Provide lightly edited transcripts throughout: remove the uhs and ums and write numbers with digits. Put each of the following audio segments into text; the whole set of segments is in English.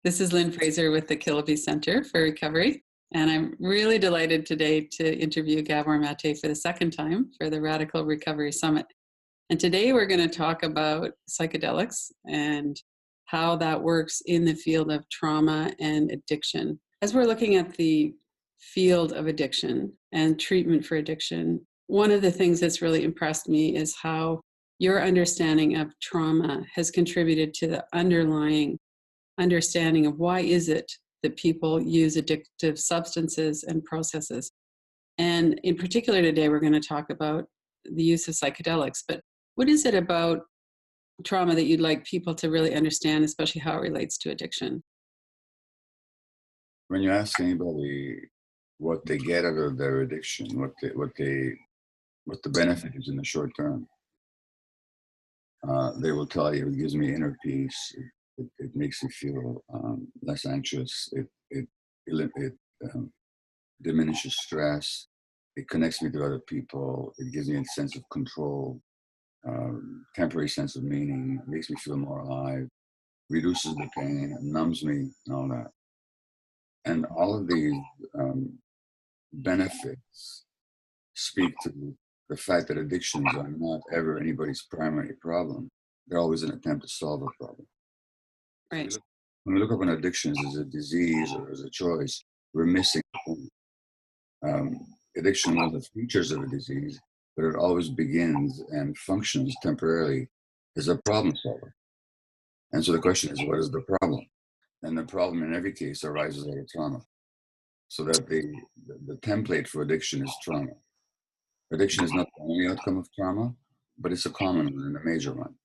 This is Lynn Fraser with the Kilby Center for Recovery, and I'm really delighted today to interview Gabor Maté for the second time for the Radical Recovery Summit. And today we're going to talk about psychedelics and how that works in the field of trauma and addiction. As we're looking at the field of addiction and treatment for addiction, one of the things that's really impressed me is how your understanding of trauma has contributed to the underlying understanding of why is it that people use addictive substances and processes. And in particular today, we're going to talk about the use of psychedelics. But what is it about trauma that you'd like people to really understand, especially how it relates to addiction? When you ask anybody what they get out of their addiction, what the benefit is in the short term, they will tell you it gives me inner peace. It makes me feel less anxious. It diminishes stress. It connects me to other people. It gives me a sense of control, temporary sense of meaning. It makes me feel more alive. Reduces the pain, numbs me, and all that. And all of these benefits speak to the fact that addictions are not ever anybody's primary problem. They're always an attempt to solve a problem. Right. When we look upon addictions as a disease or as a choice, we're missing the point. Addiction is one of the features of a disease, but it always begins and functions temporarily as a problem solver. And so the question is, what is the problem? And the problem in every case arises out of trauma. So that the template for addiction is trauma. Addiction is not the only outcome of trauma, but it's a common one and a major one.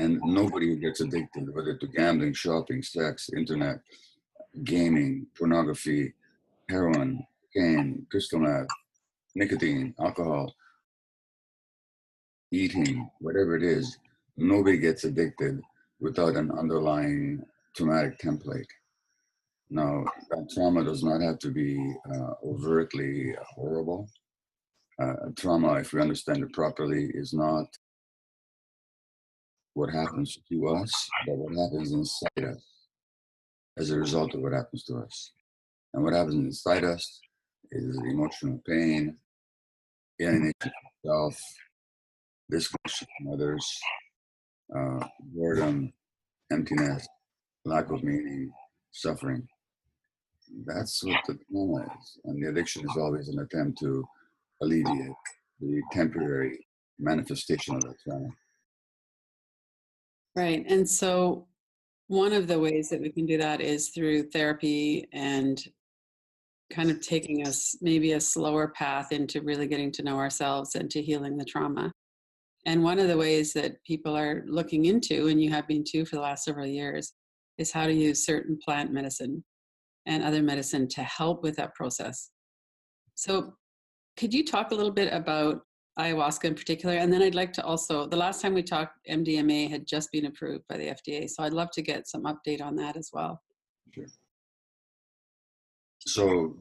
And nobody who gets addicted, whether to gambling, shopping, sex, internet, gaming, pornography, heroin, cocaine, crystal meth, nicotine, alcohol, eating, whatever it is, nobody gets addicted without an underlying traumatic template. Now, that trauma does not have to be overtly horrible. Trauma, if we understand it properly, is not what happens to us, but what happens inside us as a result of what happens to us. And what happens inside us is emotional pain, alienation from self, disconnection from others, boredom, emptiness, lack of meaning, suffering. That's what the trauma is. And the addiction is always an attempt to alleviate the temporary manifestation of that trauma. Right. And so one of the ways that we can do that is through therapy and kind of taking us maybe a slower path into really getting to know ourselves and to healing the trauma. And one of the ways that people are looking into, and you have been too for the last several years, is how to use certain plant medicine and other medicine to help with that process. So could you talk a little bit about ayahuasca in particular? And then I'd like to also, the last time we talked, MDMA had just been approved by the FDA. So I'd love to get some update on that as well. Sure. So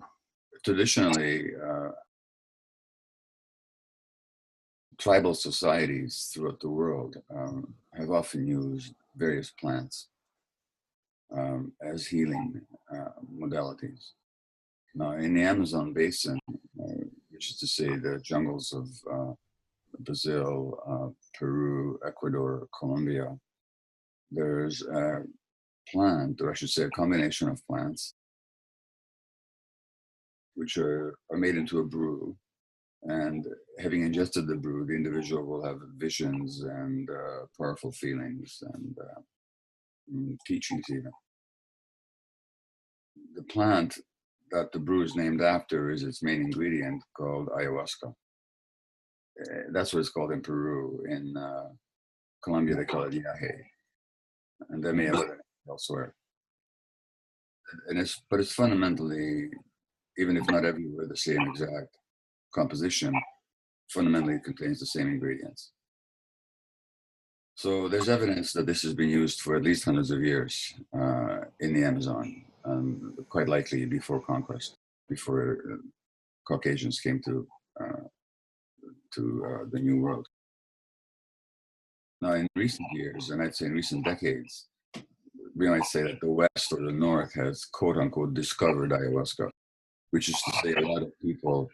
traditionally, tribal societies throughout the world have often used various plants as healing modalities. Now, in the Amazon basin, which is to say the jungles of Brazil, Peru, Ecuador, Colombia, there's a plant, or I should say a combination of plants, which are made into a brew. And having ingested the brew, the individual will have visions and powerful feelings and teachings even. The plant that the brew is named after is its main ingredient, called ayahuasca. That's what it's called in Peru. In Colombia, they call it yahe. And they may have it elsewhere. But it's fundamentally, even if not everywhere, the same exact composition. Fundamentally, it contains the same ingredients. So there's evidence that this has been used for at least hundreds of years in the Amazon, quite likely before conquest, before Caucasians came to the New World. Now, in recent years, and I'd say in recent decades, we might say that the West or the North has quote unquote discovered ayahuasca, which is to say a lot of people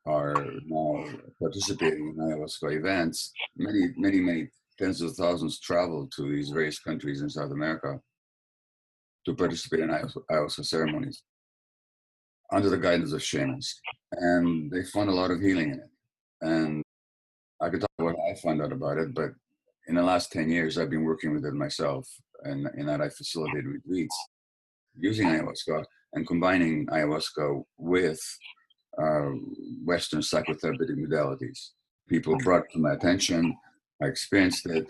are now participating in ayahuasca events. Many tens of thousands travel to these various countries in South America to participate in ayahuasca ceremonies under the guidance of shamans. And they find a lot of healing in it. And I could talk about how I found out about it, but in the last 10 years, I've been working with it myself. And in that, I facilitate retreats using ayahuasca and combining ayahuasca with uh, Western psychotherapeutic modalities. People brought it to my attention. I experienced it.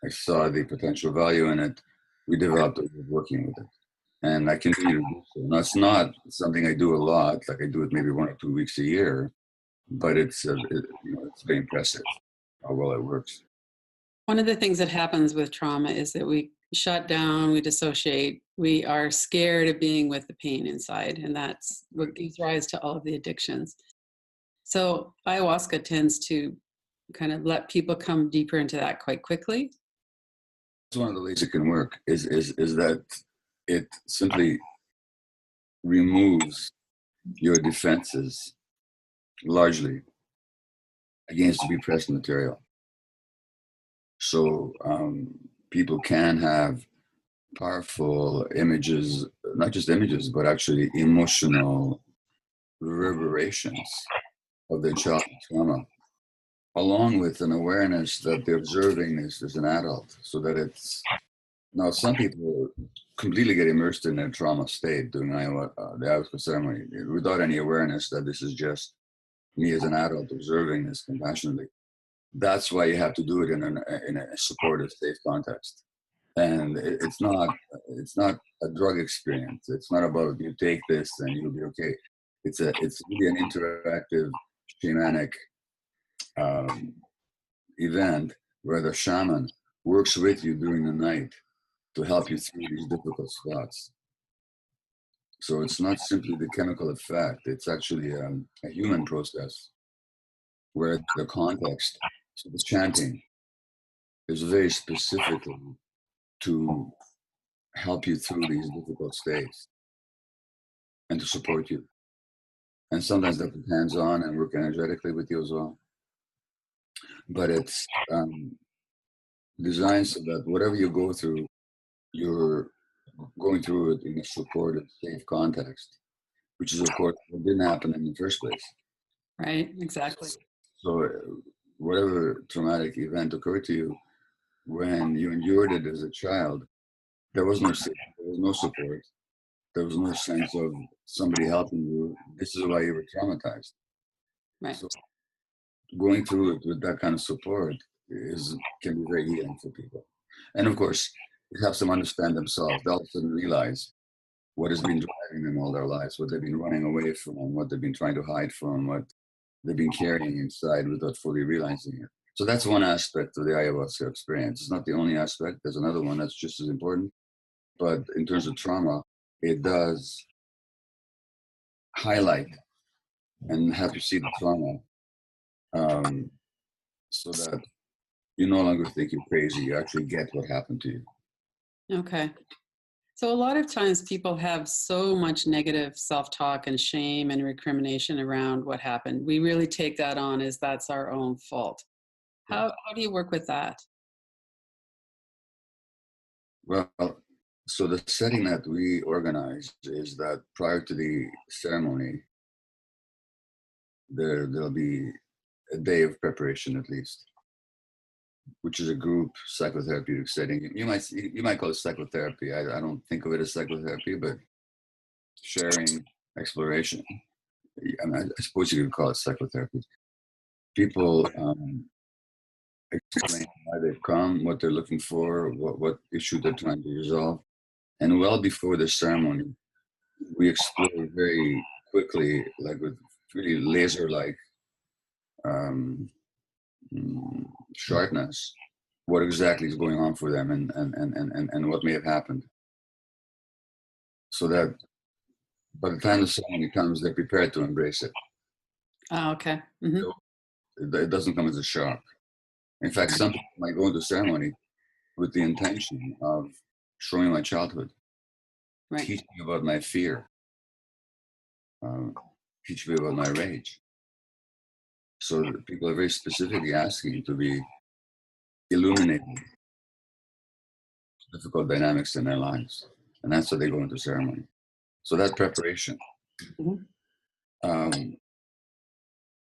I saw the potential value in it. We developed a way of working with it. And I continue to do so. Now, it's not something I do a lot, like I do it maybe 1 or 2 weeks a year, but it's very impressive how well it works. One of the things that happens with trauma is that we shut down, we dissociate, we are scared of being with the pain inside, and that's what gives rise to all of the addictions. So ayahuasca tends to kind of let people come deeper into that quite quickly. It's one of the ways it can work is that it simply removes your defenses largely against the repressed material. So people can have powerful images, not just images, but actually emotional reverberations of their childhood trauma, along with an awareness that they're observing this as an adult, so that it's now some people completely get immersed in their trauma state during the ayahuasca ceremony without any awareness that this is just me as an adult observing this compassionately. That's why you have to do it in a supportive, safe context. And it's not a drug experience. It's not about you take this and you'll be okay. It's really an interactive shamanic event where the shaman works with you during the night to help you through these difficult spots. So it's not simply the chemical effect, it's actually a human process where the context, so the chanting, is very specifically to help you through these difficult states and to support you. And sometimes that puts hands on and work energetically with you as well. But it's designed so that whatever you go through, you're going through it in a supportive, safe context, which is, of course, what didn't happen in the first place. Right, exactly. So, whatever traumatic event occurred to you, when you endured it as a child, there was no safety, there was no support, there was no sense of somebody helping you. This is why you were traumatized. Right. So, going through it with that kind of support can be very healing for people. And of course, it helps them understand themselves. They'll all of a sudden realize what has been driving them all their lives, what they've been running away from, what they've been trying to hide from, what they've been carrying inside without fully realizing it. So that's one aspect of the ayahuasca experience. It's not the only aspect. There's another one that's just as important. But in terms of trauma, it does highlight and have you see the trauma so that you no longer think you're crazy. You actually get what happened to you. Okay. So a lot of times people have so much negative self-talk and shame and recrimination around what happened. We really take that on as that's our own fault. How do you work with that? Well, so the setting that we organize is that prior to the ceremony, there'll be a day of preparation at least, which is a group psychotherapeutic setting. You might call it psychotherapy. I don't think of it as psychotherapy, but sharing, exploration. I mean, I suppose you could call it psychotherapy. People explain why they've come, what they're looking for, what issue they're trying to resolve. And well before the ceremony, we explore very quickly, like with really laser-like sharpness, what exactly is going on for them and what may have happened. So that by the time the ceremony comes, they're prepared to embrace it. Oh, okay. Mm-hmm. So it doesn't come as a shock. In fact, some people might go into ceremony with the intention of show me my childhood, Right. teach me about my fear, teach me about my rage. So people are very specifically asking to be illuminated difficult dynamics in their lives. And that's what they go into ceremony. So that preparation. Mhm.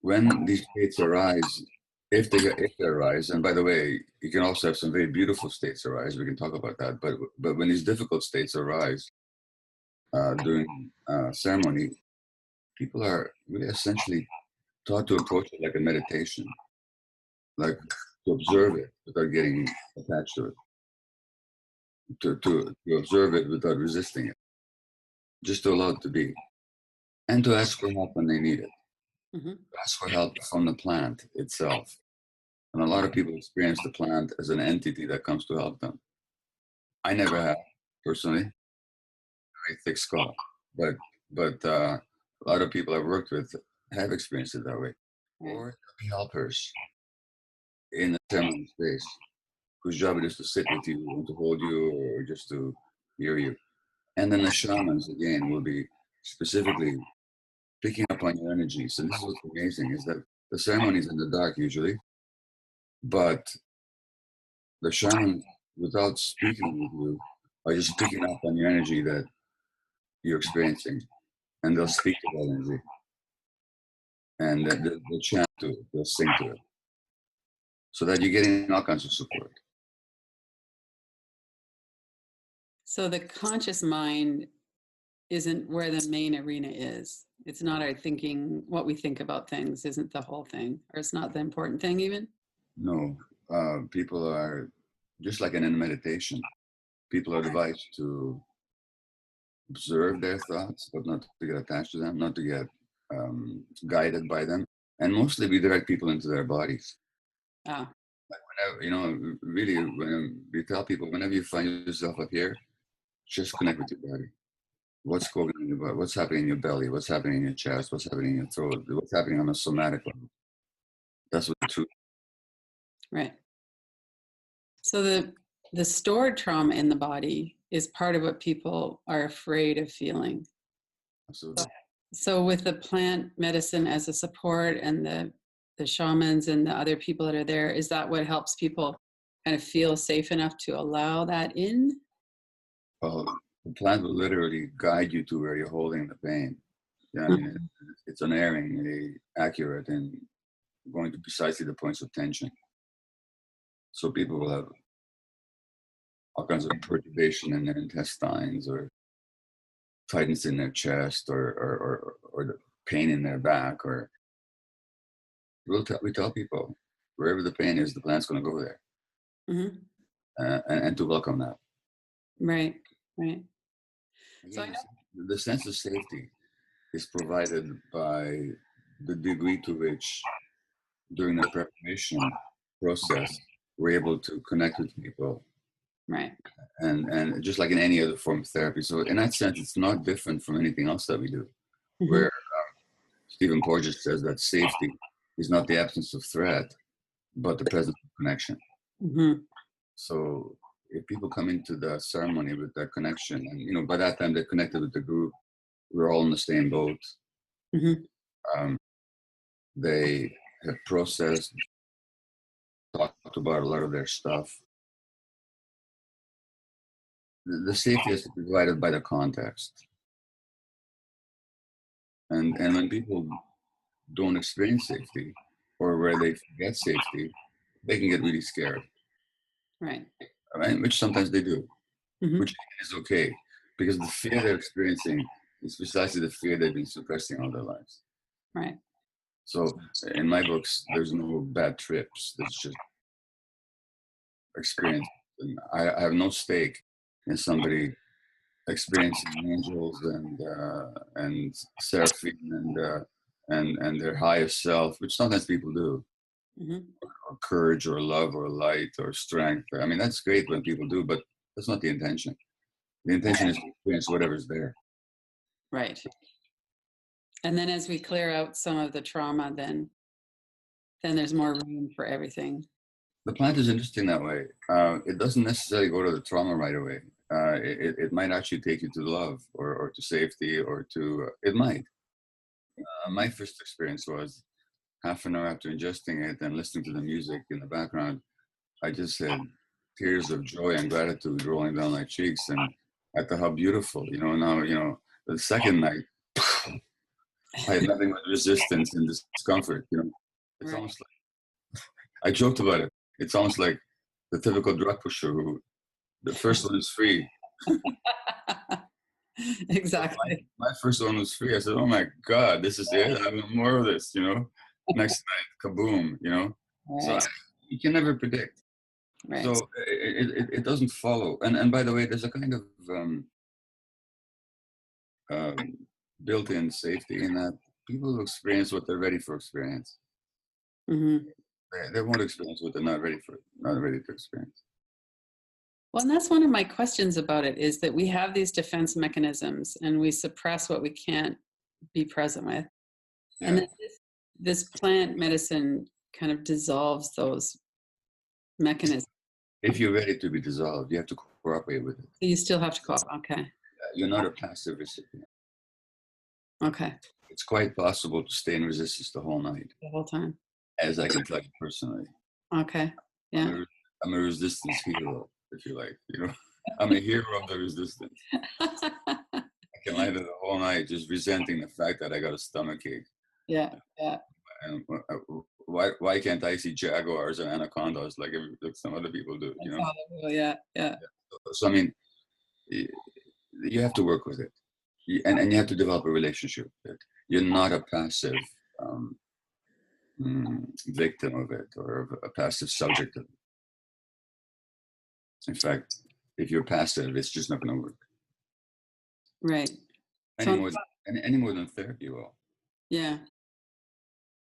When these states arise, if they arise, and by the way, you can also have some very beautiful states arise. We can talk about that. But when these difficult states arise during ceremony, people are really essentially taught to approach it like a meditation, like to observe it without getting attached to it, to observe it without resisting it, just to allow it to be, and to ask for help when they need it. Mm-hmm. Ask for help from the plant itself. And a lot of people experience the plant as an entity that comes to help them. I never have, personally, very thick skull, but a lot of people I've worked with have experienced it that way. Right. Or helpers in the ceremony space, whose job it is to sit with you and to hold you or just to hear you. And then the shamans, again, will be specifically picking up on your energy. So this is what's amazing, is that the ceremony is in the dark usually, but the shaman, without speaking with you, are just picking up on your energy that you're experiencing. And they'll speak to that energy. And they'll chant to it, they'll sing to it. So that you're getting all kinds of support. So the conscious mind isn't where the main arena is. It's not our thinking, what we think about things isn't the whole thing, or it's not the important thing even. No, people are just like in a meditation. People are advised to observe their thoughts, but not to get attached to them, not to get guided by them, and mostly we direct people into their bodies. Ah, Like whenever, really, when we tell people, whenever you find yourself up here, just connect with your body. What's going on in your body? What's happening in your belly? What's happening in your chest? What's happening in your throat? What's happening on a somatic level? That's what the truth. right. So the stored trauma in the body is part of what people are afraid of feeling. Absolutely. So with the plant medicine as a support and the shamans and the other people that are there, is that what helps people kind of feel safe enough to allow that in? Well, the plant will literally guide you to where you're holding the pain. Yeah, I mean, it's unerringly accurate in going to precisely the points of tension. So people will have all kinds of perturbation in their intestines, or tightness in their chest, or the pain in their back, or we tell people wherever the pain is, the plant's going to go there, Mm-hmm. and to welcome that. Right, right. So I Again, know. the sense of safety is provided by the degree to which, during the preparation process, we're able to connect with people, Right. and just like in any other form of therapy. So in that sense, it's not different from anything else that we do. Mm-hmm. Where Stephen Porges says that safety is not the absence of threat, but the presence of connection. Mm-hmm. So if people come into the ceremony with that connection, and by that time they're connected with the group, we're all in the same boat. Mm-hmm. They have processed, talked about a lot of their stuff. The safety is provided by the context. And when people don't experience safety, or where they forget safety, they can get really scared. Right. Right? Which sometimes they do, Mm-hmm. which is okay, because the fear they're experiencing is precisely the fear they've been suppressing all their lives. Right. So in my books, there's no bad trips. There's just experience. And I have no stake in somebody experiencing angels and seraphim and their highest self, which sometimes people do, Mm-hmm. or courage or love or light or strength. I mean, that's great when people do, but that's not the intention. The intention is to experience whatever's there. Right. And then as we clear out some of the trauma, then there's more room for everything. The plant is interesting that way. It doesn't necessarily go to the trauma right away. it might actually take you to love or to safety or to, it might. My first experience was half an hour after ingesting it and listening to the music in the background, I just had tears of joy and gratitude rolling down my cheeks, and I thought how beautiful, now, the second night, I had nothing but resistance and discomfort, It's Right. almost like, I joked about it. It's almost like the typical drug pusher who, the first one is free. Exactly. My first one was free. I said, oh my God, this is it. I want more of this, Next night, kaboom, So Right. you can never predict. Right. So it doesn't follow. And by the way, there's a kind of um, built-in safety in that people will experience what they're ready for experience. Mm-hmm. They won't experience what they're not ready to experience. Well, and that's one of my questions about it is that we have these defense mechanisms and we suppress what we can't be present with. And Yeah. then this plant medicine kind of dissolves those mechanisms. If you're ready to be dissolved, you have to cooperate with it. So you still have to go. Okay. You're not a passive recipient. Okay. It's quite possible to stay in resistance the whole night, The whole time. as I can tell you personally. Okay. Yeah. I'm a resistance hero, if you like. I'm a hero of the resistance. I can lie there the whole night just resenting the fact that I got a stomach ache. Yeah. Yeah. And why can't I see jaguars and anacondas like some other people do? Yeah. Yeah. So I mean, you have to work with it, and you have to develop a relationship with it. You're not a passive victim of it or a passive subject of it. In fact, if you're passive, it's just not going to work. Right. Any more than therapy will. Yeah.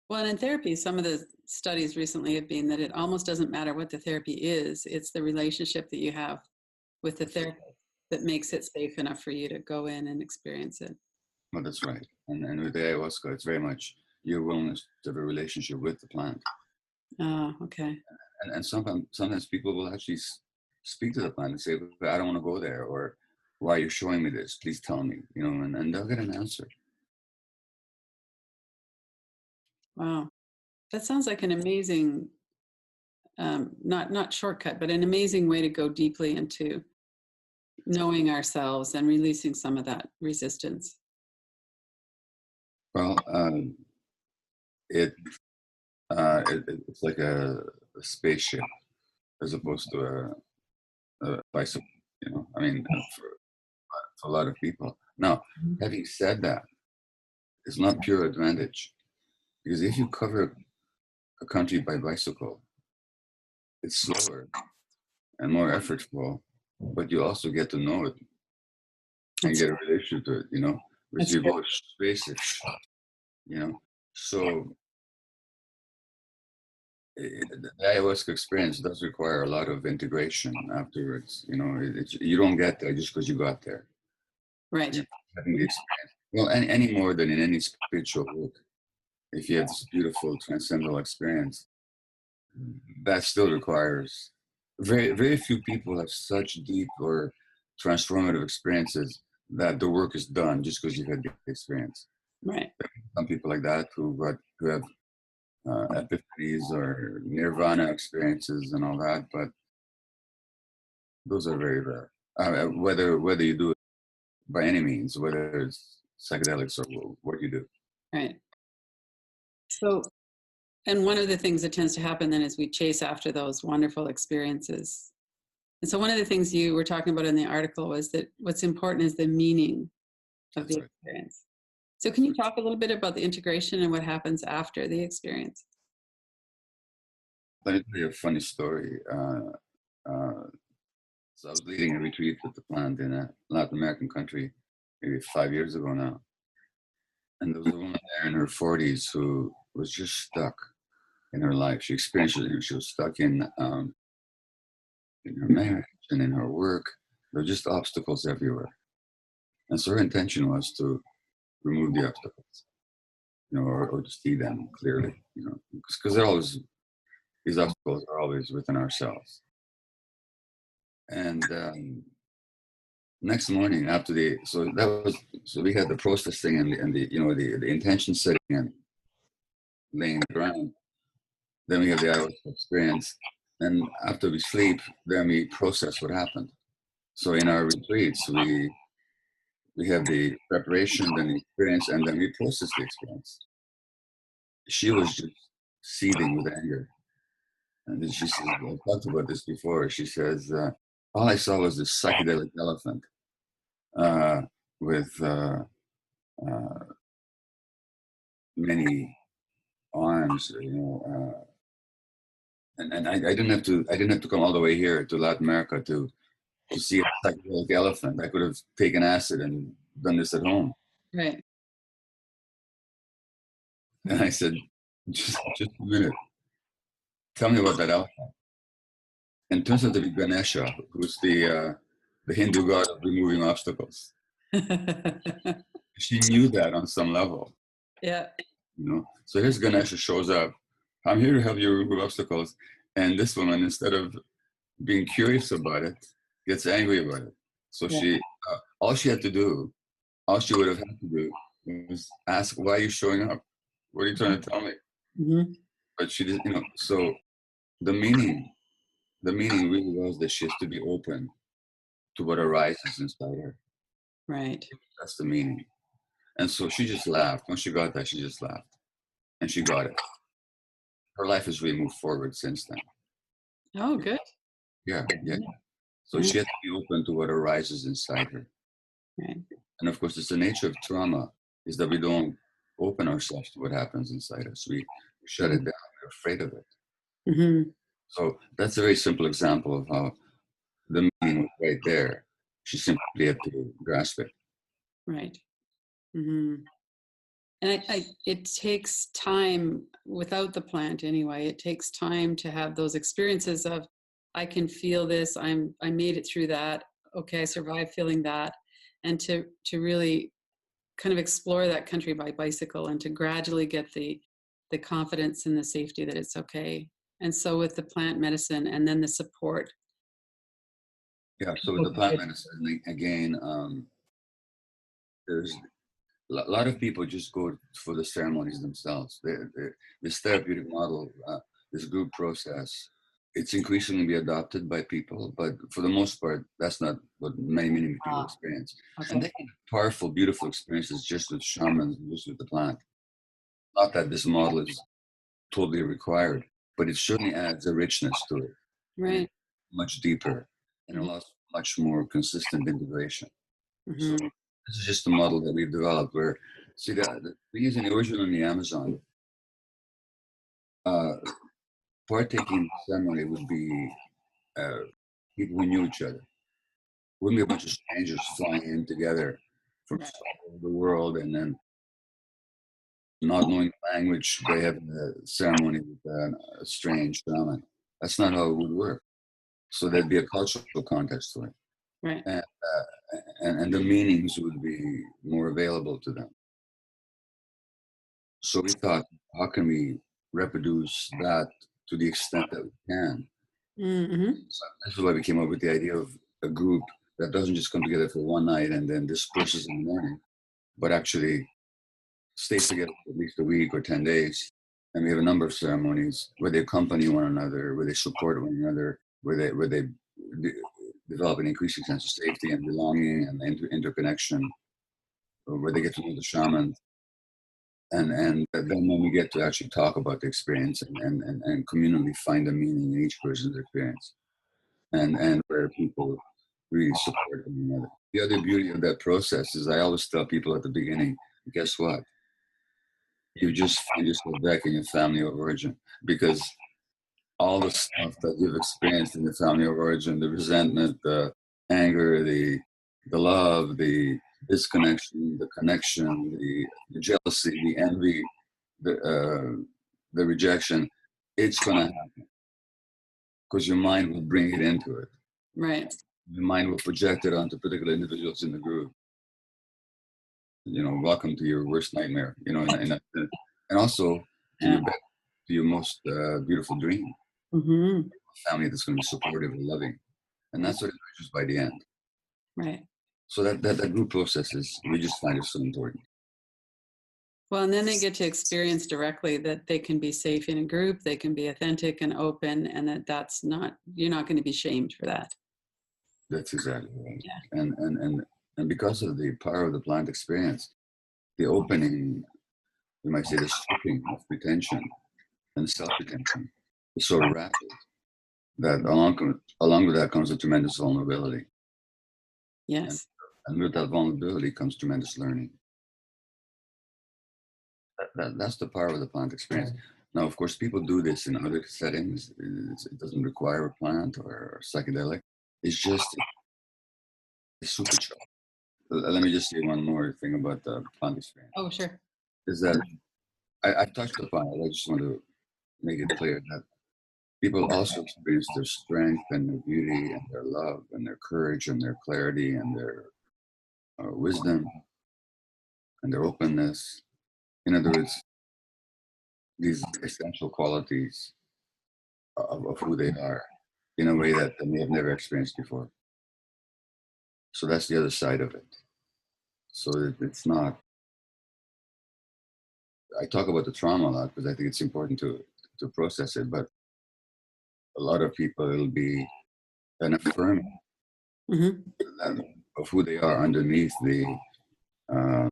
Well, in therapy, some of the studies recently have been that it almost doesn't matter what the therapy is. It's the relationship that you have with the therapist that makes it safe enough for you to go in and experience it. Well, that's right. And with the ayahuasca, it's very much your willingness to have a relationship with the plant. Oh, okay. And sometimes people will actually speak to the plant and say, I don't want to go there, or why are you showing me this? Please tell me, and they'll get an answer. Wow. That sounds like an amazing, not shortcut, but an amazing way to go deeply into knowing ourselves and releasing some of that resistance. Well, it's like a spaceship as opposed to a bicycle. I mean, for a lot of people. Now, having said that, it's not pure advantage, because if you cover a country by bicycle, it's slower and more effortful, but you also get to know it and get a relationship to it, which you both space it, So the ayahuasca experience does require a lot of integration afterwards. You don't get there just because you got there. Right. Having the experience. Well, any more than in any spiritual work, if you have this beautiful transcendental experience, that still requires very, very few people have such deep or transformative experiences that the work is done just because you've had the experience. Right. Some people like that who have epiphanies or nirvana experiences and all that, but those are very rare. Whether you do it by any means, whether it's psychedelics or what you do. Right. So, and one of the things that tends to happen then is we chase after those wonderful experiences. And so one of the things you were talking about in the article was that what's important is the meaning of the experience. So can you talk a little bit about the integration and what happens after the experience? Let me tell you a funny story. So I was leading a retreat with the plant in a Latin American country maybe 5 years ago now. And there was a woman there in her 40s who was just stuck in her life. She experienced it. She was stuck in her marriage and in her work. There were just obstacles everywhere. And so her intention was to remove the obstacles, or to see them clearly, because these obstacles are always within ourselves. And next morning after so we had the processing and the intention setting and laying the ground. Then we have the ayahuasca experience. And after we sleep, then we process what happened. So in our retreats, we have the preparation, then the experience, and then we process the experience. She was just seething with anger. And then she says, I talked about this before. She says, all I saw was this psychedelic elephant with many arms, and I didn't have to come all the way here to Latin America to see a psychedelic elephant. I could have taken acid and done this at home. Right. And I said, just a minute. Tell me about that elephant. And it turns out to be Ganesha, who's the Hindu god of removing obstacles. She knew that on some level. Yeah. So here's Ganesha shows up. I'm here to help you remove obstacles. And this woman, instead of being curious about it, gets angry about it. So all she would have had to do was ask, why are you showing up? What are you trying to tell me? Mm-hmm. But she didn't, so the meaning really was that she has to be open to what arises inside her. Right. That's the meaning. And so she just laughed. Once she got that, she just laughed. And she got it. Her life has really moved forward since then. Oh, good. Yeah. So she had to be open to what arises inside her. Right. And of course, it's the nature of trauma is that we don't open ourselves to what happens inside us. We shut it down. We're afraid of it. Mm-hmm. So that's a very simple example of how the meaning was right there. She simply had to grasp it. Right. Mm-hmm. And it takes time without the plant anyway. It takes time to have those experiences of, I can feel this. I made it through that. Okay, I survived feeling that, and to really kind of explore that country by bicycle and to gradually get the confidence and the safety that it's okay. And so with the plant medicine and then the support. Yeah. So with the plant medicine, again, there's a lot of people just go for the ceremonies themselves. This therapeutic model, this group process, it's increasingly be adopted by people, but for the most part, that's not what many people experience. Okay. And they can have powerful, beautiful experiences just with shamans, just with the plant. Not that this model is totally required, but it certainly adds a richness to it. Right. Much deeper and allows much more consistent integration. So this is just a model that we've developed where, see, we're using the original in the Amazon. Partaking in the ceremony would be people who knew each other. Wouldn't be a bunch of strangers flying in together from all over the world and then not knowing the language, they have a ceremony with a strange shaman. That's not how it would work. So there'd be a cultural context to it. Right. And the meanings would be more available to them. So we thought, how can we reproduce that to the extent that we can? Mm-hmm. So this is why we came up with the idea of a group that doesn't just come together for one night and then disperses in the morning, but actually stays together for at least a week or 10 days. And we have a number of ceremonies where they accompany one another, where they support one another, where they develop an increasing sense of safety and belonging and interconnection, where they get to know the shaman. And then when we get to actually talk about the experience and communally find a meaning in each person's experience, and where people really support one another. The other beauty of that process is I always tell people at the beginning, guess what? You just find yourself back in your family of origin, because all the stuff that you've experienced in the family of origin, the resentment, the anger, the love, the disconnection, the connection, the jealousy, the envy, the rejection, it's going to happen because your mind will bring it into it. Right. Your mind will project it onto particular individuals in the group. Welcome to your worst nightmare. And also to your most beautiful dream. Mm-hmm. A family that's going to be supportive and loving, and that's what it measures by the end. Right. So that group process we just find it so important. Well, and then they get to experience directly that they can be safe in a group, they can be authentic and open, and that's not, you're not going to be shamed for that. That's exactly right. Yeah. And because of the power of the plant experience, the opening, you might say, the stripping of pretension and self-pretension is so rapid that along with that comes a tremendous vulnerability. Yes. And with that vulnerability comes tremendous learning. That's the power of the plant experience. Now, of course, people do this in other settings. It doesn't require a plant or psychedelic. It's just a supercharged. Let me just say one more thing about the plant experience. Oh, sure. Is that I touched upon it. I just want to make it clear that people also experience their strength and their beauty and their love and their courage and their clarity and their wisdom and their openness. In other words, these essential qualities of who they are in a way that they may have never experienced before. So that's the other side of it. So it's not, I talk about the trauma a lot because I think it's important to process it, but a lot of people, it'll be an affirming of who they are underneath the uh,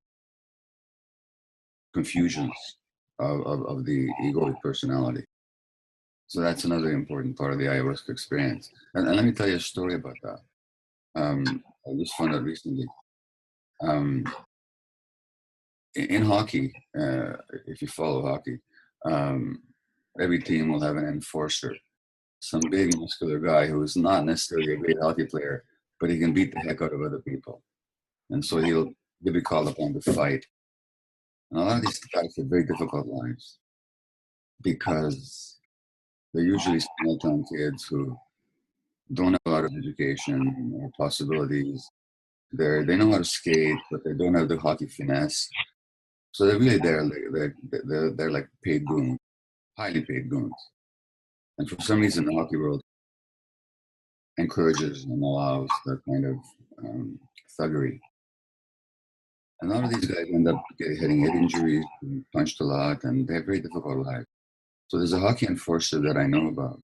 confusions of the egoic personality. So that's another important part of the ayahuasca experience. And let me tell you a story about that. I just found out recently. In hockey, if you follow hockey, um, every team will have an enforcer, some big muscular guy who is not necessarily a great hockey player, but he can beat the heck out of other people. And so he'll be called upon to fight. And a lot of these guys have very difficult lives because they're usually small-town kids who don't have a lot of education or possibilities. They know how to skate, but they don't have the hockey finesse. So they're really they're like paid goons, highly paid goons. And for some reason, the hockey world encourages and allows that kind of thuggery. And a lot of these guys end up getting head injuries, being punched a lot, and they have very difficult lives. So there's a hockey enforcer that I know about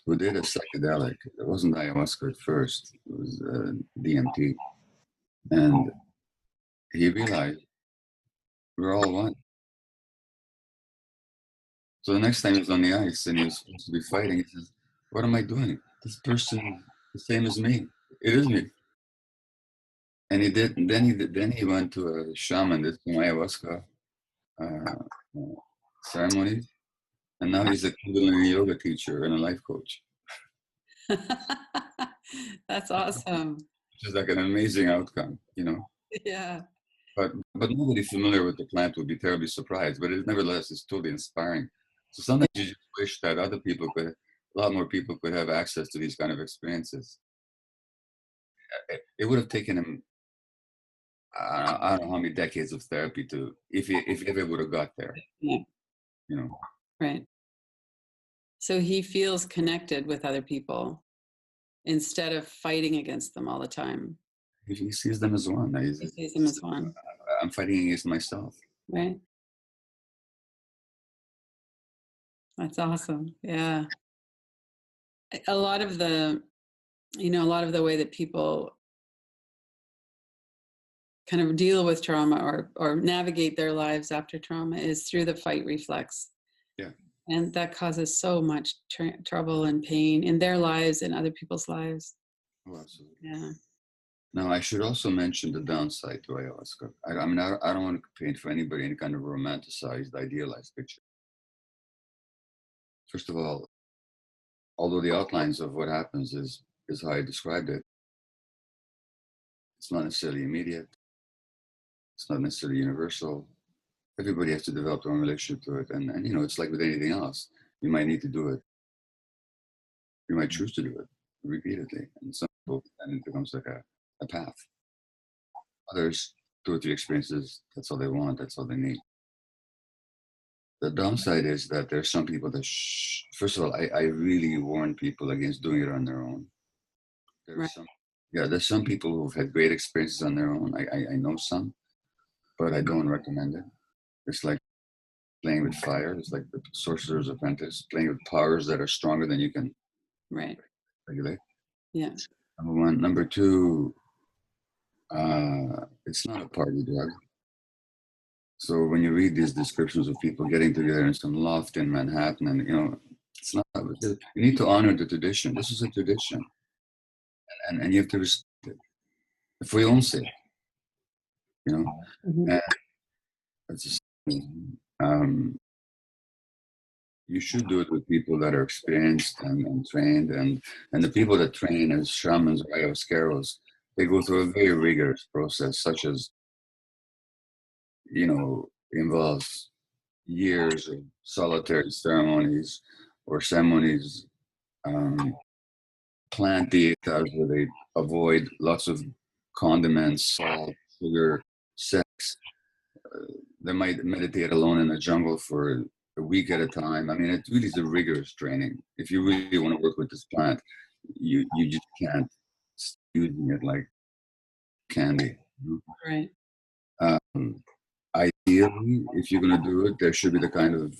who did a psychedelic. It wasn't ayahuasca at first, it was DMT. And he realized we're all one. So the next time he was on the ice and he was supposed to be fighting, he says, "What am I doing? This person the same as me. It is me." And he did. And then he went to a shaman, did some ayahuasca ceremonies, and now he's a Kundalini yoga teacher and a life coach. That's awesome. Which is like an amazing outcome, you know. Yeah. But nobody familiar with the plant would be terribly surprised. But nevertheless, it's totally inspiring. So sometimes you just wish that other people could, a lot more people could have access to these kind of experiences. It would have taken him, I don't know how many decades of therapy to, if he ever would have got there, Yeah. you know. Right. So he feels connected with other people instead of fighting against them all the time. He sees them as one. He sees them as one. I'm fighting against myself. Right. That's awesome. Yeah. A lot of the, a lot of the way that people kind of deal with trauma or navigate their lives after trauma is through the fight reflex. Yeah. And that causes so much trouble and pain in their lives and other people's lives. Oh, absolutely. Yeah. Now, I should also mention the downside to ayahuasca. I mean, I don't want to paint for anybody any kind of romanticized, idealized picture. First of all, although the outlines of what happens is how I described it, it's not necessarily immediate. It's not necessarily universal. Everybody has to develop their own relationship to it. And it's like with anything else. You might need to do it. You might choose to do it repeatedly. And some people, and it becomes like a path. Others, 2 or 3 experiences, that's all they want, that's all they need. The downside is that there's some people that, first of all, I really warn people against doing it on their own. Right. There's some, yeah, there's some people who've had great experiences on their own. I know some, but I don't recommend it. It's like playing with fire. It's like the sorcerer's apprentice, playing with powers that are stronger than you can Right. regulate. Yeah. Number one. Number two, it's not a party drug. So when you read these descriptions of people getting together in some loft in Manhattan, and it's not. You need to honor the tradition. This is a tradition, and you have to respect it for your own sake. Mm-hmm. And it's just, um, you should do it with people that are experienced and trained, and the people that train as shamans or ayahuasqueros, they go through a very rigorous process, such as involves years of solitary ceremonies or ceremonies, plant dietas where they avoid lots of condiments, salt, sugar, sex. They might meditate alone in the jungle for a week at a time. I mean, it really is a rigorous training. If you really want to work with this plant, you just can't start using it like candy. Right. Ideally, if you're going to do it, there should be the kind of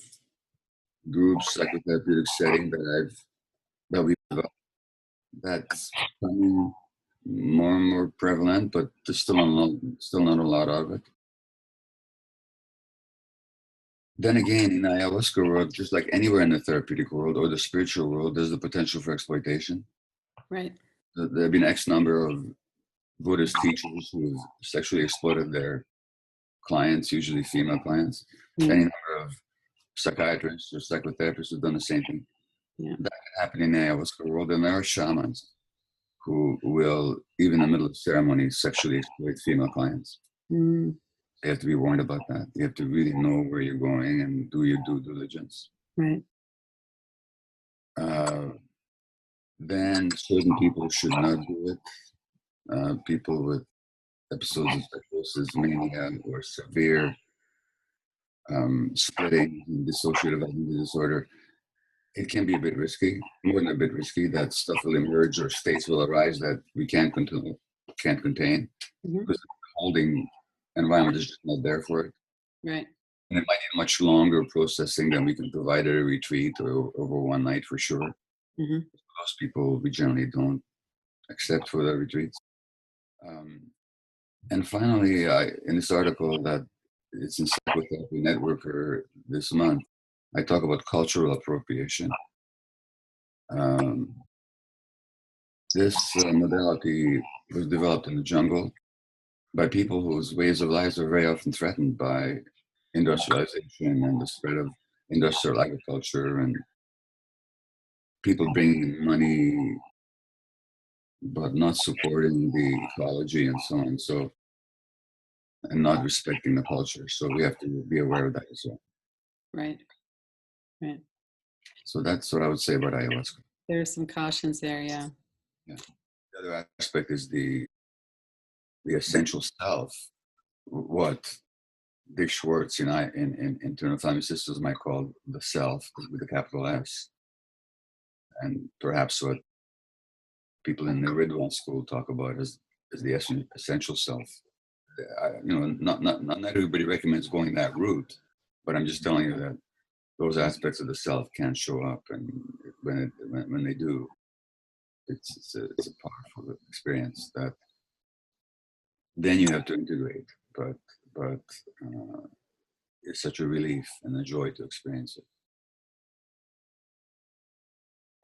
group psychotherapeutic setting that we developed. That's becoming more and more prevalent, but there's still not a lot of it. Then again, in the ayahuasca world, just like anywhere in the therapeutic world or the spiritual world, there's the potential for exploitation. Right. There have been X number of Buddhist teachers who have sexually exploited their clients, usually female clients. Mm. Any number of psychiatrists or psychotherapists have done the same thing. Yeah. That can happen in the ayahuasca world, and there are shamans who will, even in the middle of ceremonies, sexually exploit female clients. Mm. You have to be warned about that. You have to really know where you're going and do your due diligence. Right. Then certain people should not do it. People with episodes of psychosis, mania, or severe splitting, dissociative identity disorder, it can be a bit risky, more than a bit risky. That stuff will emerge or states will arise that we can't contain Mm-hmm. because the holding environment is just not there for it. Right. And it might need much longer processing than we can provide at a retreat or over one night for sure. Mm-hmm. Most people we generally don't accept for the retreats. And finally, in this article that it's in Psychotherapy Networker this month, I talk about cultural appropriation. This modality was developed in the jungle by people whose ways of lives are very often threatened by industrialization and the spread of industrial agriculture and people bringing in money but not supporting the ecology and so on. So, and not respecting the culture. So we have to be aware of that as well. Right. Right. So that's what I would say about ayahuasca. There are some cautions there. Yeah. Yeah. The other aspect is the essential self, what Dick Schwartz in internal family systems might call the self with a capital S, and perhaps what people in the Ridwan school talk about as the essential self. Not everybody recommends going that route, but I'm just telling you that those aspects of the self can show up, and when they do, it's a powerful experience that then you have to integrate. But it's such a relief and a joy to experience it.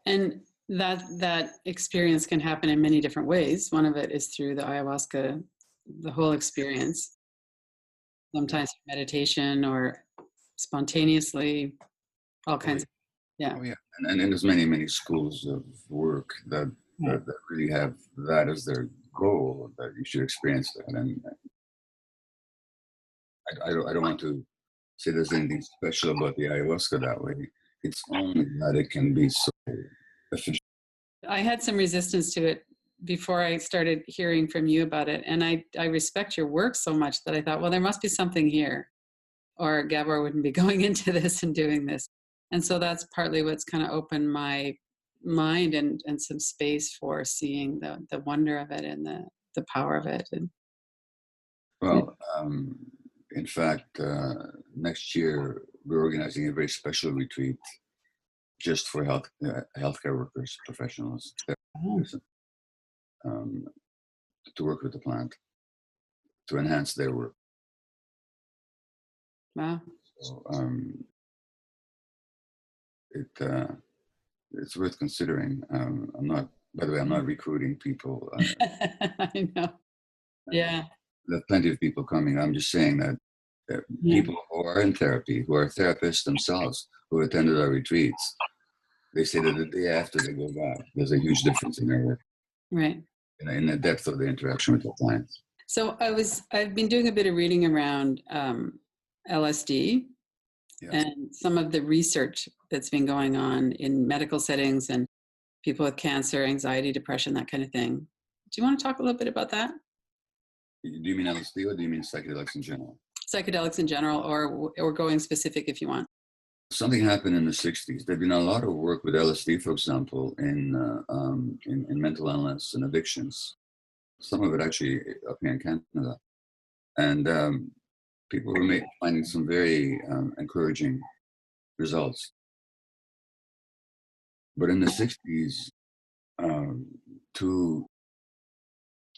And that experience can happen in many different ways. One of it is through the ayahuasca, the whole experience. Sometimes meditation or spontaneously, all kinds. Yeah. Oh yeah, and there's many schools of work that really have that as their goal, that you should experience that. And I don't want to say there's anything special about the ayahuasca that way. It's only that it can be so efficient. I had some resistance to it before I started hearing from you about it. And I respect your work so much that I thought, well, there must be something here, or Gabor wouldn't be going into this and doing this. And so that's partly what's kind of opened my mind and some space for seeing the wonder of it and the power of it. And Well, in fact, next year we're organizing a very special retreat just for healthcare workers, professionals, oh, therapists, um, to work with the plant to enhance their work. wow. So it's worth considering. I'm not, by the way, I'm not recruiting people. I know. Yeah. There are plenty of people coming. I'm just saying that Yeah. people who are in therapy, who are therapists themselves, who attended our retreats, they say that the day after they go back, there's a huge difference in their work, Right. in the depth of the interaction with the clients. So I've been doing a bit of reading around LSD Yeah. and some of the research that's been going on in medical settings and people with cancer, anxiety, depression, that kind of thing. Do you want to talk a little bit about that? Do you mean LSD or do you mean psychedelics in general? Psychedelics in general, or going specific if you want. Something happened in the 60s. There'd been a lot of work with LSD, for example, in mental illness and addictions. Some of it actually up here in Canada. And people were finding some very encouraging results. But in the 60s, two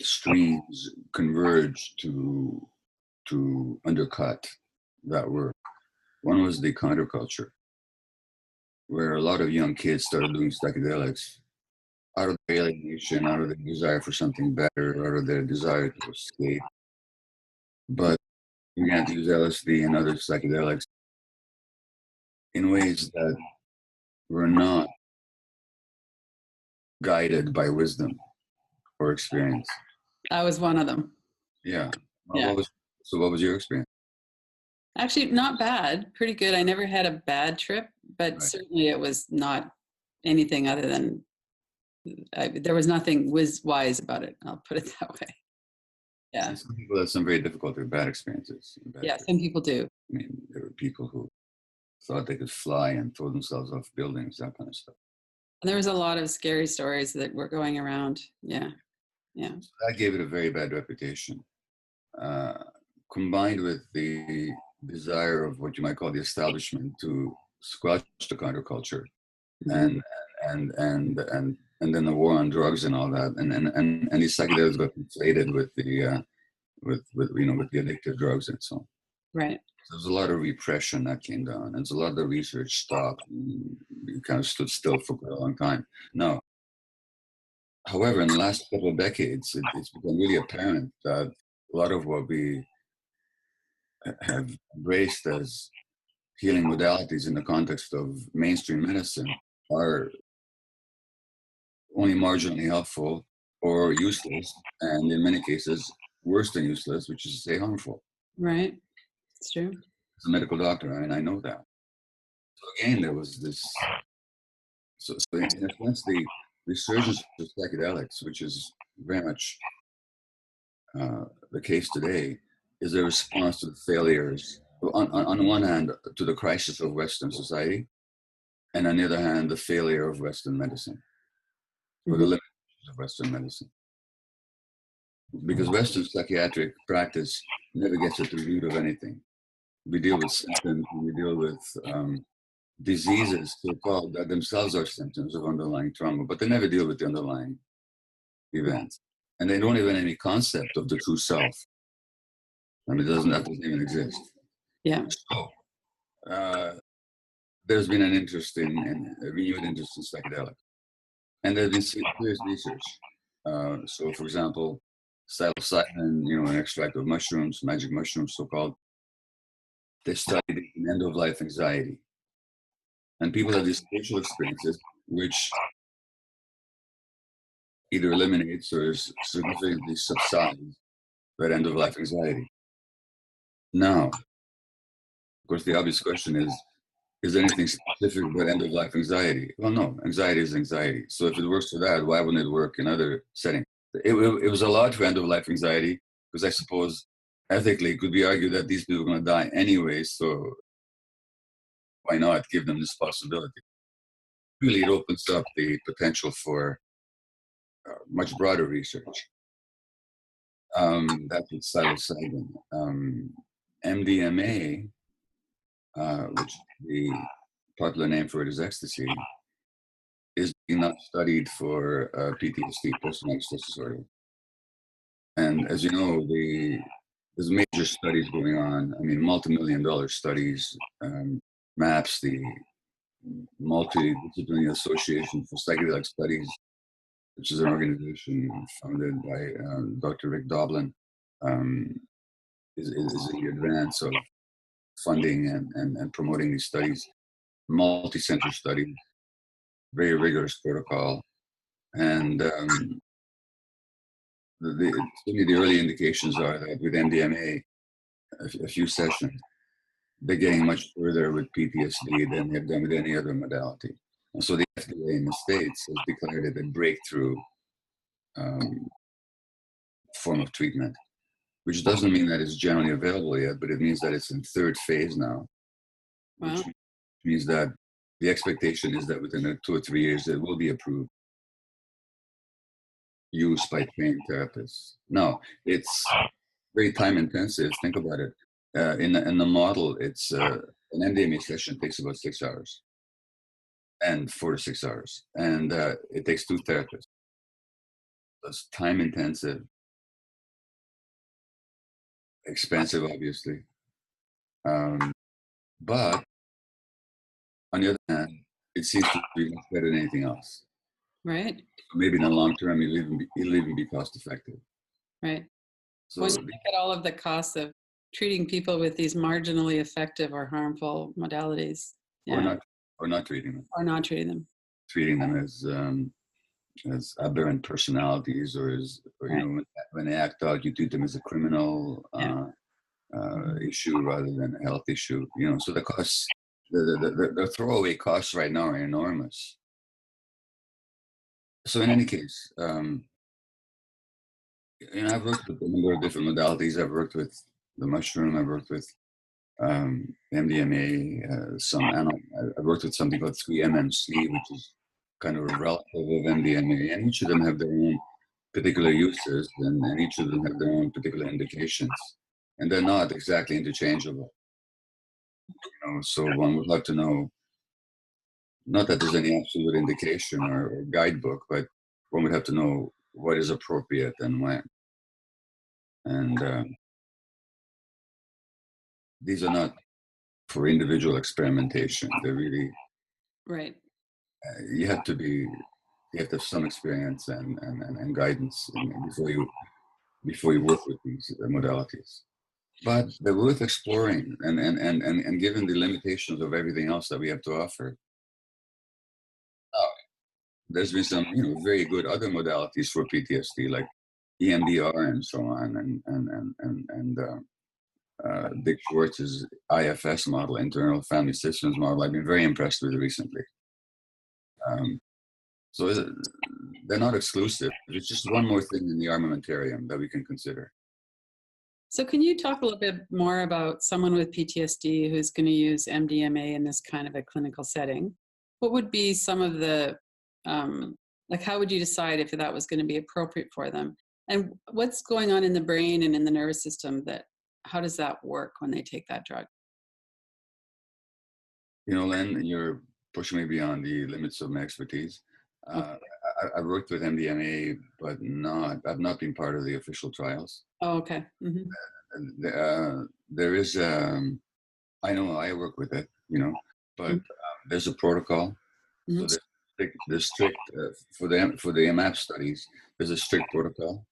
streams converged to undercut that work. One was the counterculture, where a lot of young kids started doing psychedelics out of their alienation, out of their desire for something better, out of their desire to escape. But we began to use LSD and other psychedelics in ways that were not guided by wisdom or experience. I was one of them. Yeah. Well, Yeah. What was your experience? Actually, not bad. Pretty good. I never had a bad trip, but Right. certainly it was not anything other than there was nothing wise about it. I'll put it that way. Yeah. And some people had some very difficult or bad experiences. Yeah. Some people do. I mean, there were people who thought they could fly and throw themselves off buildings, that kind of stuff. And there was a lot of scary stories that were going around. Yeah. Yeah. So that gave it a very bad reputation, combined with the desire of what you might call the establishment to squash the counterculture, Mhm. and then the war on drugs and all that, and these psychedelics got conflated with the with the addictive drugs and so on. Right. So there's a lot of repression that came down, and a lot of the research stopped. And it kind of stood still for quite a long time. Now, however, in the last couple of decades, it's become really apparent that a lot of what we have embraced as healing modalities in the context of mainstream medicine are only marginally helpful or useless, and in many cases, worse than useless, which is to say harmful. Right. It's true. As a medical doctor, I know that. So again, there was this. So in a sense, the resurgence of psychedelics, which is very much the case today, is a response to the failures, on the one hand, to the crisis of Western society, and on the other hand, the failure of Western medicine, or the limitations of Western medicine. Because Western psychiatric practice never gets at the root of anything. We deal with symptoms, we deal with diseases, so-called, that themselves are symptoms of underlying trauma, but they never deal with the underlying events. And they don't even have any concept of the true self. I mean, that doesn't even exist. Yeah. So, there's been an interest a renewed interest in psychedelics. And there's been serious research. So, for example, psilocybin, an extract of mushrooms, magic mushrooms, so-called, they studied end-of-life anxiety. And people have these spiritual experiences, which either eliminates or significantly subsides that end-of-life anxiety. Now, of course, the obvious question is there anything specific about end-of-life anxiety? Well, no, anxiety is anxiety. So if it works for that, why wouldn't it work in other settings? It was allowed for end-of-life anxiety because I suppose ethically it could be argued that these people are going to die anyway, so why not give them this possibility? really it opens up the potential for much broader research. That's with psilocybin. MDMA, which the popular name for it is ecstasy, is not studied for PTSD, post-traumatic stress disorder. And as you know, there's major studies going on. I mean, multi-million-dollar studies, MAPS, the Multidisciplinary Association for Psychedelic Studies, which is an organization founded by Dr. Rick Doblin, is in the advance of funding and promoting these studies, multi-center studies, very rigorous protocol. And certainly the early indications are that with MDMA, a few sessions, they're getting much further with PTSD than they've done with any other modality. And so the FDA in the States has declared it a breakthrough form of treatment, which doesn't mean that it's generally available yet, but it means that it's in third phase now, Wow. which means that the expectation is that within 2 or 3 years, it will be approved, used by trained therapists. Now, it's very time intensive. Think about it. In the model, it's an MDMA session takes about 6 hours and 4 to 6 hours. And it takes 2 therapists. It's time intensive, expensive, obviously. But on the other hand, it seems to be much better than anything else. Right. Maybe in the long term, it'll even be cost effective. Right. So When you look at all of the costs of treating people with these marginally effective or harmful modalities, or not treating them. Or not treating them. Treating them as aberrant personalities, or Right. you know, when they act out, you treat them as a criminal issue rather than a health issue. You know, so the costs, the throwaway costs right now are enormous. So in any case, you know, I've worked with a number of different modalities. I've worked with the mushroom. I've worked with MDMA. I've worked with something called 3-MMC, which is kind of a relative of MDMA, and each of them have their own particular uses, and each of them have their own particular indications, and they're not exactly interchangeable. You know, so one would like to know, not that there's any absolute indication or guidebook, but one would have to know what is appropriate and when. And these are not for individual experimentation. They're really Right. you have to have some experience and guidance before you work with these modalities. But they're worth exploring, and given the limitations of everything else that we have to offer, there's been some very good other modalities for PTSD, like EMDR and so on, and Dick Schwartz's IFS model, internal family systems model. I've been very impressed with it recently. So they're not exclusive. It's just one more thing in the armamentarium that we can consider. So can you talk a little bit more about someone with PTSD who's going to use MDMA in this kind of a clinical setting? What would be some of the, like how would you decide if that was going to be appropriate for them? And what's going on in the brain and in the nervous system how does that work when they take that drug? You know, Len, you're pushing me beyond the limits of my expertise. Okay. I've worked with MDMA, but I've not been part of the official trials. Oh, okay. Mm-hmm. There is, I know I work with it, but there's a protocol. Mm-hmm. So there's strict for the MAP studies. There's a strict protocol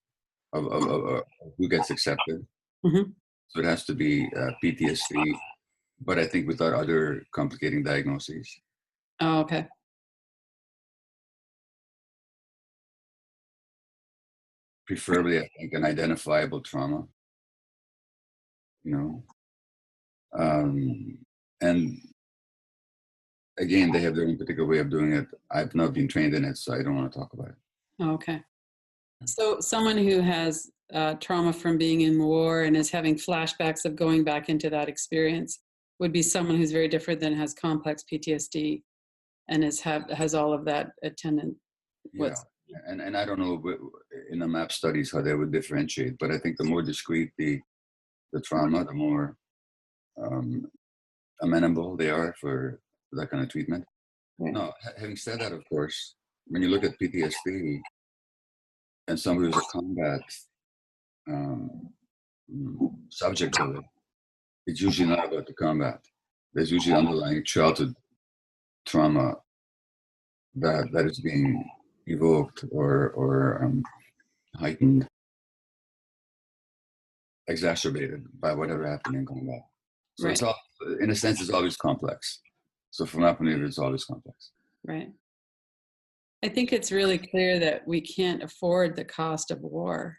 of who gets accepted. Mm-hmm. So it has to be PTSD, but I think without other complicating diagnoses. Oh, okay. Preferably, I think, an identifiable trauma. And again, they have their own particular way of doing it. I've not been trained in it, so I don't want to talk about it. Oh, okay. So someone who has trauma from being in war and is having flashbacks of going back into that experience would be someone who's very different than has complex PTSD. and has all of that attendant. Yeah, and I don't know in the MAP studies how they would differentiate, but I think the more discrete the trauma, the more amenable they are for that kind of treatment. Right. Now, having said that, of course, when you look at PTSD and somebody who's a combat um, subject of it, it's usually not about the combat. There's usually underlying childhood trauma that is being evoked or heightened, exacerbated by whatever happened in combat. So Right. it's all, in a sense, it's always complex. So from that point of view, it's always complex. Right. I think it's really clear that we can't afford the cost of war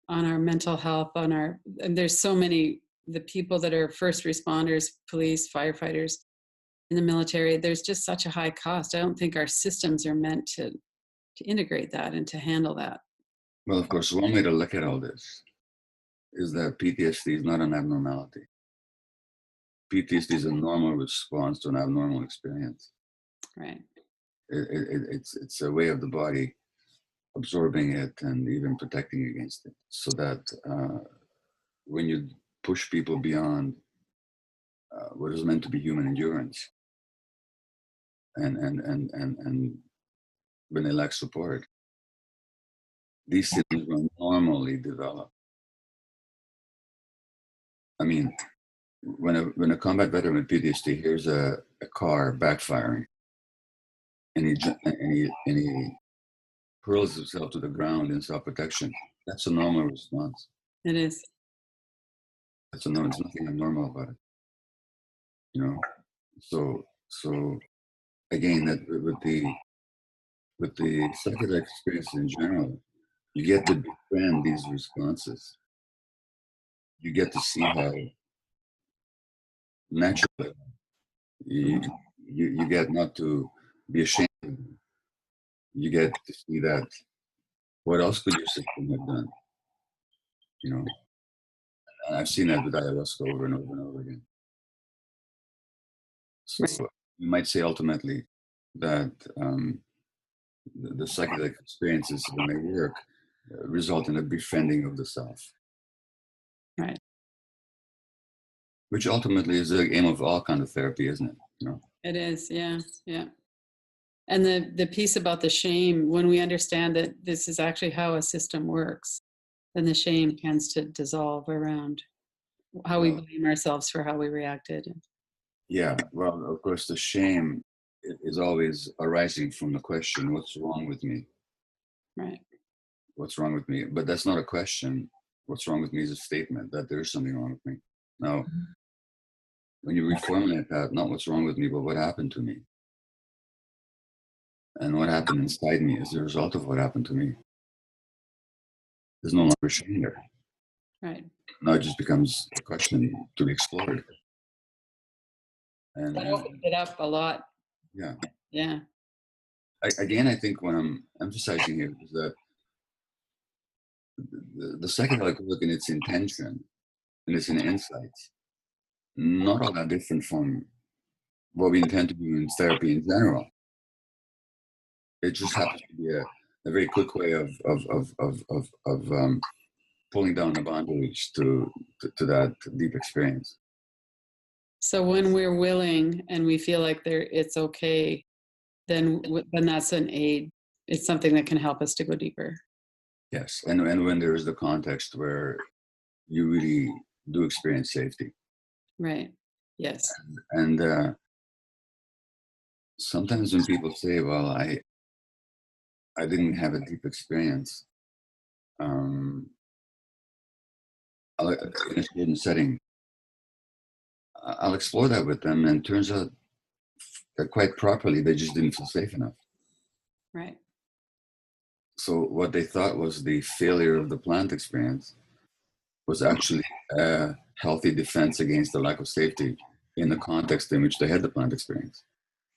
on our mental health, and there's so many, the people that are first responders, police, firefighters, in the military, there's just such a high cost. I don't think our systems are meant to integrate that and to handle that. Well, of course, one way to look at all this is that PTSD is not an abnormality. PTSD is a normal response to an abnormal experience. Right. It's a way of the body absorbing it and even protecting against it, so that when you push people beyond what is meant to be human endurance, and when they lack support, these symptoms will normally develop. I mean, when a combat veteran with PTSD hears a car backfiring, and he hurls himself to the ground in self-protection, that's a normal response. It is. That's a normal. There's nothing abnormal about it, you know. So again, that with the psychedelic experience in general, you get to befriend these responses. You get to see how naturally you get not to be ashamed. You get to see that what else could your system have done? You know, and I've seen that with ayahuasca over and over and over again. So you might say ultimately that the psychedelic experiences, when they work, result in a befriending of the self. Right. Which ultimately is the aim of all kind of therapy, isn't it? You know. It is. Yeah. Yeah. And the piece about the shame, when we understand that this is actually how a system works, then the shame tends to dissolve around how we blame ourselves for how we reacted. Yeah. Well, of course, the shame is always arising from the question, "What's wrong with me?" Right. What's wrong with me? But that's not a question. What's wrong with me is a statement that there is something wrong with me. Now, when you reformulate that, not what's wrong with me, but what happened to me. And what happened inside me is the result of what happened to me. There's no longer shame there. Right. Now it just becomes a question to be explored. And That opens it up a lot. yeah. Yeah. Again, I think what I'm emphasizing here is that the psychedelic work in its intention and its insights, not all that different from what we intend to do in therapy in general. It just happens to be a very quick way of pulling down the boundaries to that deep experience. So when we're willing and we feel like it's okay, then that's an aid. It's something that can help us to go deeper. Yes, and when there is the context where you really do experience safety. Right. Yes. And sometimes when people say, "Well, I didn't have a deep experience in a certain setting," I'll explore that with them, and it turns out that quite properly they just didn't feel safe enough. Right. So what they thought was the failure of the plant experience was actually a healthy defense against the lack of safety in the context in which they had the plant experience.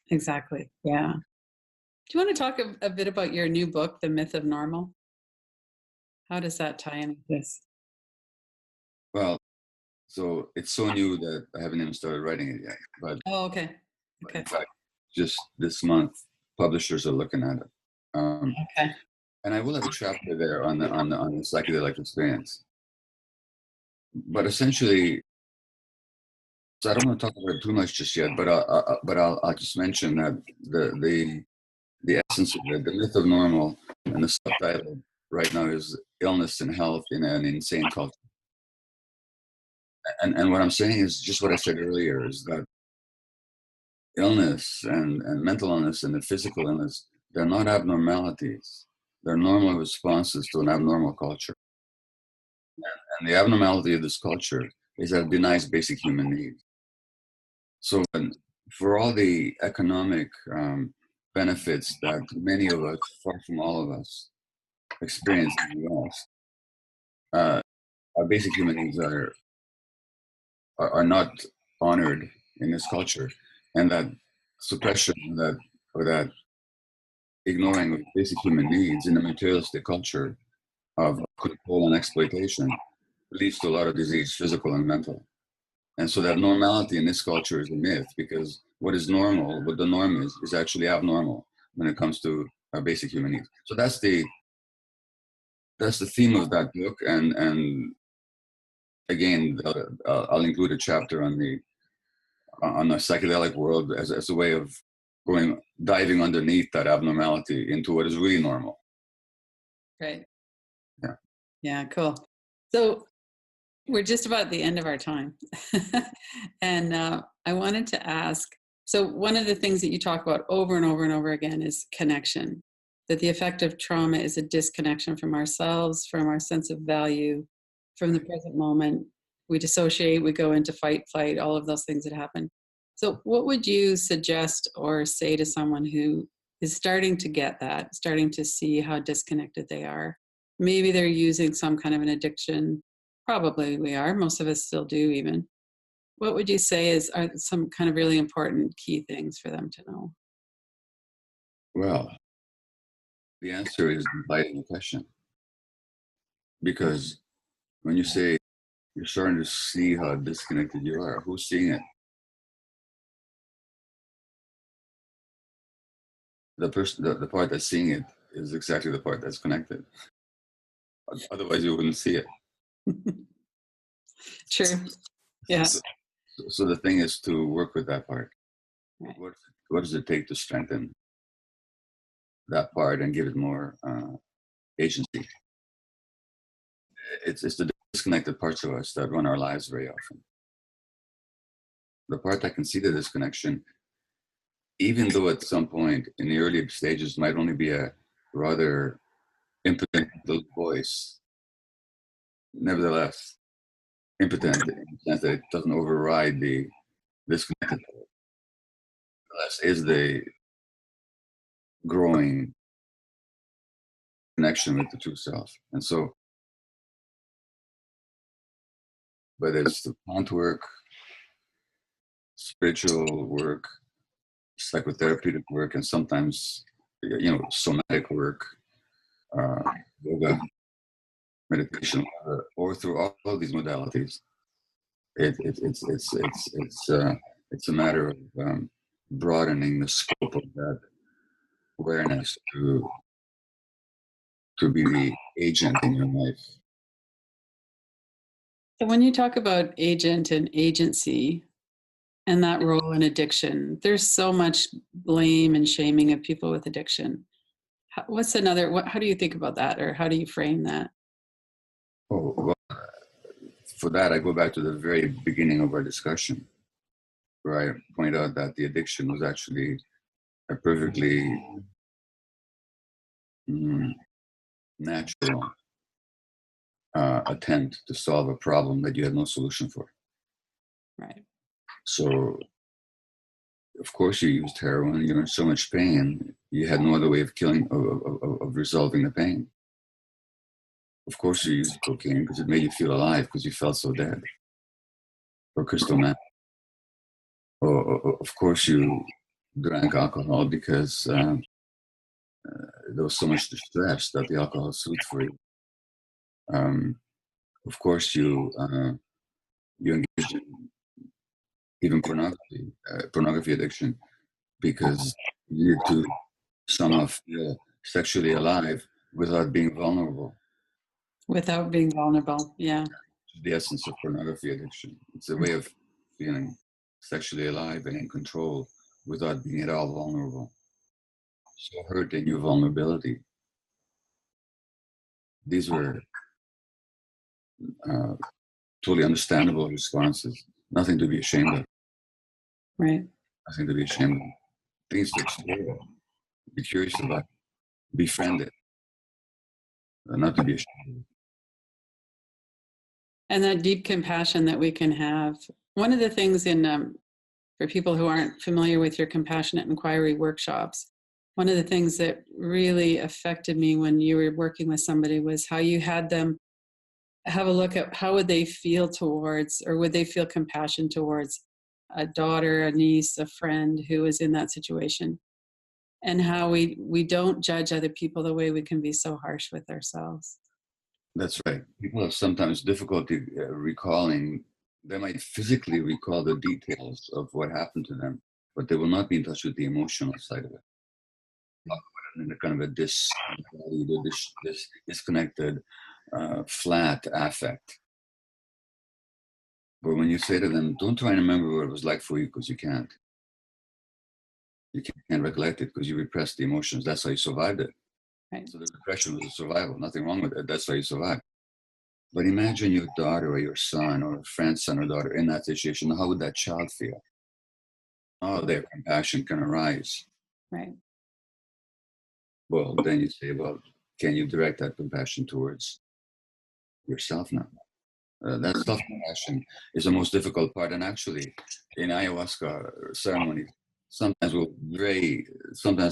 Exactly. Yeah. Do you want to talk a bit about your new book, The Myth of Normal? How does that tie in with this? Well, so it's so new that I haven't even started writing it yet. But Oh, okay. Okay. in fact, just this month, publishers are looking at it. Okay. And I will have a chapter there on the psychedelic experience. But essentially, so I don't want to talk about it too much just yet. But I'll just mention that the essence of it, the myth of normal, and the subtitle right now is illness and health in an insane culture. And what I'm saying is just what I said earlier, is that illness and mental illness and the physical illness, they're not abnormalities. They're normal responses to an abnormal culture. And the abnormality of this culture is that it denies basic human needs. So for all the economic benefits that many of us, far from all of us, experience in the West, our basic human needs are not honored in this culture, and that suppression, that ignoring of basic human needs in a materialistic culture of control and exploitation leads to a lot of disease, physical and mental. And so that normality in this culture is a myth, because what is normal, what the norm is actually abnormal when it comes to our basic human needs. So that's the theme of that book. And again, I'll include a chapter on the psychedelic world as a way of diving underneath that abnormality into what is really normal. Right. Yeah. Yeah, cool. So we're just about at the end of our time. And I wanted to ask, so one of the things that you talk about over and over and over again is connection, that the effect of trauma is a disconnection from ourselves, from our sense of value, from the present moment. We dissociate, we go into fight, flight, all of those things that happen. So what would you suggest or say to someone who is starting to get that, starting to see how disconnected they are? Maybe they're using some kind of an addiction. Probably we are. Most of us still do even. What would you say are some kind of really important key things for them to know? Well, the answer is inviting the question. Because when you say you're starting to see how disconnected you are, who's seeing it? The person, the part that's seeing it is exactly the part that's connected. Otherwise, you wouldn't see it. True. Yes. So the thing is to work with that part. Right. What does it take to strengthen that part and give it more agency? It's the disconnected parts of us that run our lives very often. The part that can see the disconnection, even though at some point in the early stages might only be a rather impotent little voice, nevertheless impotent in the sense that it doesn't override the disconnected part. Nevertheless, is the growing connection with the true self. And so, whether it's the plant work, spiritual work, psychotherapeutic work, and sometimes, somatic work, yoga, meditation, or through all of these modalities, it's a matter of broadening the scope of that awareness to be the agent in your life. So when you talk about agent and agency and that role in addiction, there's so much blame and shaming of people with addiction. How do you think about that, or how do you frame that? Oh, well, for that, I go back to the very beginning of our discussion, where I point out that the addiction was actually a perfectly natural attempt to solve a problem that you had no solution for. Right. So, of course, you used heroin. You're in so much pain. You had no other way of resolving the pain. Of course, you used cocaine because it made you feel alive because you felt so dead. Or crystal meth. Or of course, you drank alcohol because there was so much distress that the alcohol soothed for you. Of course, you engaged in even pornography addiction, because you need to somehow feel sexually alive without being vulnerable. Without being vulnerable. Yeah. The essence of pornography addiction. It's a way of feeling sexually alive and in control without being at all vulnerable. So hurt in your vulnerability. These were totally understandable responses. Nothing to be ashamed of. Right. Nothing to be ashamed of. Things to explore. Be curious about. Befriend it. Not to be ashamed of. And that deep compassion that we can have. One of the things for people who aren't familiar with your compassionate inquiry workshops, one of the things that really affected me when you were working with somebody was how you had them have a look at how would they feel towards, or would they feel compassion towards a daughter, a niece, a friend who is in that situation, and how we don't judge other people the way we can be so harsh with ourselves. That's right. People have sometimes difficulty recalling. They might physically recall the details of what happened to them, but they will not be in touch with the emotional side of it. In a kind of a disconnected, flat affect. But when you say to them, don't try and remember what it was like for you, because you can't. You can't recollect it because you repressed the emotions. That's how you survived it. Right. So the repression was a survival. Nothing wrong with it. That's how you survived. But imagine your daughter or your son or a friend's son or daughter in that situation. How would that child feel? Oh, their compassion can arise. Right. Well, then you say, well, can you direct that compassion towards yourself now? That self-compassion is the most difficult part. And actually, in ayahuasca ceremonies, sometimes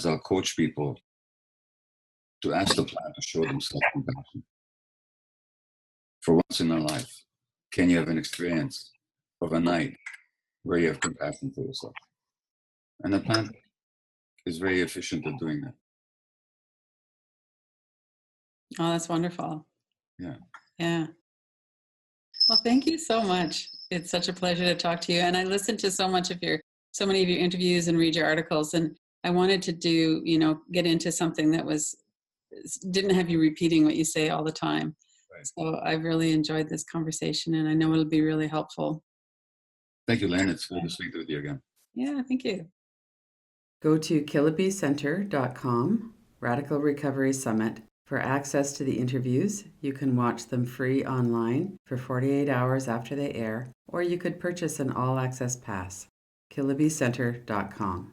I'll coach people to ask the plant to show them self-compassion. For once in their life, can you have an experience of a night where you have compassion for yourself? And the plant is very efficient at doing that. Oh, that's wonderful. Yeah. Yeah. Well, thank you so much. It's such a pleasure to talk to you. And I listened to so many of your interviews and read your articles. And I wanted to get into something that didn't have you repeating what you say all the time. Right. So I've really enjoyed this conversation, and I know it'll be really helpful. Thank you, Lynn. It's good to speak with you again. Yeah, thank you. Go to killabecenter.com, Radical Recovery Summit. For access to the interviews, you can watch them free online for 48 hours after they air, or you could purchase an all-access pass. killabecenter.com.